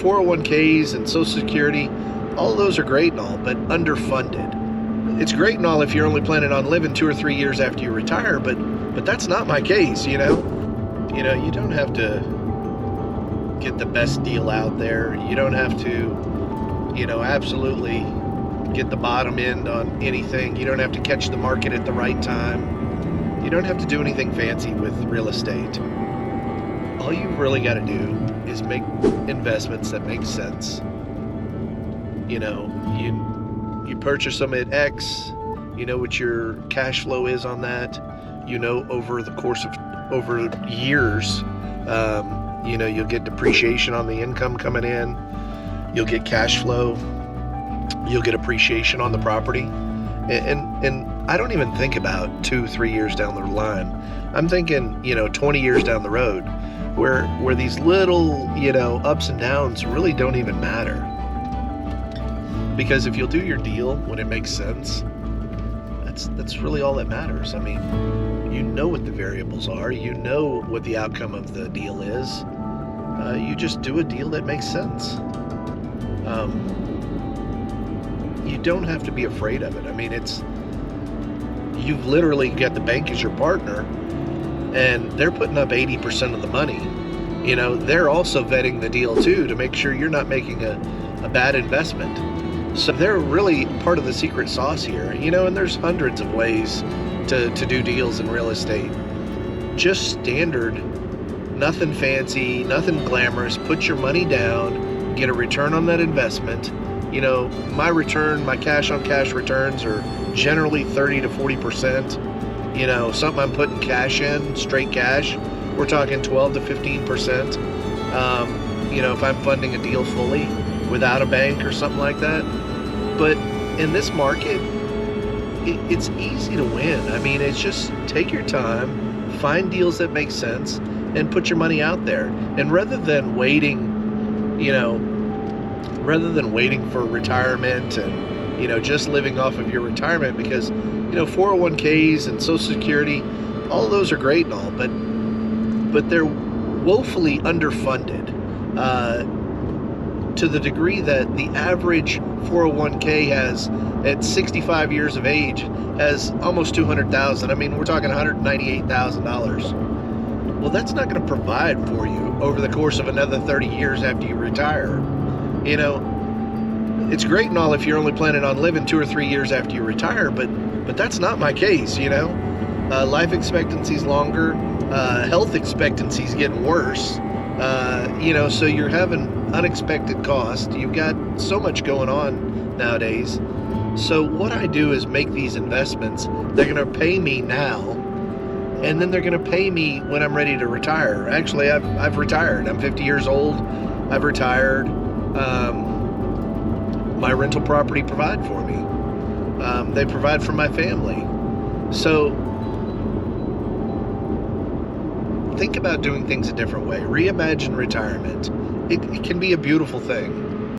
401ks and Social Security, all of those are great and all, but underfunded. It's great and all if you're only planning on living 2 or 3 years after you retire, but that's not my case, you know? You don't have to get the best deal out there. You don't have to, absolutely get the bottom end on anything. You don't have to catch the market at the right time. You don't have to do anything fancy with real estate. All you've really got to do is make investments that make sense. You purchase them at X, you know what your cash flow is on that. Over the course of over years, you'll get depreciation on the income coming in. You'll get cash flow. You'll get appreciation on the property. And I don't even think about 2-3 years down the line. I'm thinking, 20 years down the road, where these little, ups and downs really don't even matter. Because if you'll do your deal when it makes sense, that's really all that matters. I mean, you know what the variables are. You know what the outcome of the deal is. You just do a deal that makes sense. You don't have to be afraid of it. I mean, you've literally got the bank as your partner, and they're putting up 80% of the money. They're also vetting the deal too to make sure you're not making a bad investment. So they're really part of the secret sauce here, and there's hundreds of ways to do deals in real estate. Just standard, nothing fancy, nothing glamorous. Put your money down, get a return on that investment. My cash on cash returns are generally 30 to 40%. Something I'm putting cash in, straight cash, we're talking 12 to 15%. If I'm funding a deal fully without a bank or something like that. But in this market, it's easy to win. I mean, it's just take your time, find deals that make sense, and put your money out there. And rather than waiting for retirement and, just living off of your retirement, because, 401ks and Social Security, all of those are great and all, but they're woefully underfunded. To the degree that the average 401k has, at 65 years of age, has almost $200,000. I mean, we're talking $198,000. Well, that's not going to provide for you over the course of another 30 years after you retire. It's great and all if you're only planning on living 2 or 3 years after you retire, but that's not my case. Life expectancy's longer, health expectancy's getting worse. So you're having unexpected costs. You've got so much going on nowadays. So what I do is make these investments. They're going to pay me now, and then they're going to pay me when I'm ready to retire. Actually, I've retired. I'm 50 years old. I've retired. My rental property provide for me. They provide for my family. So think about doing things a different way. Reimagine retirement. It can be a beautiful thing.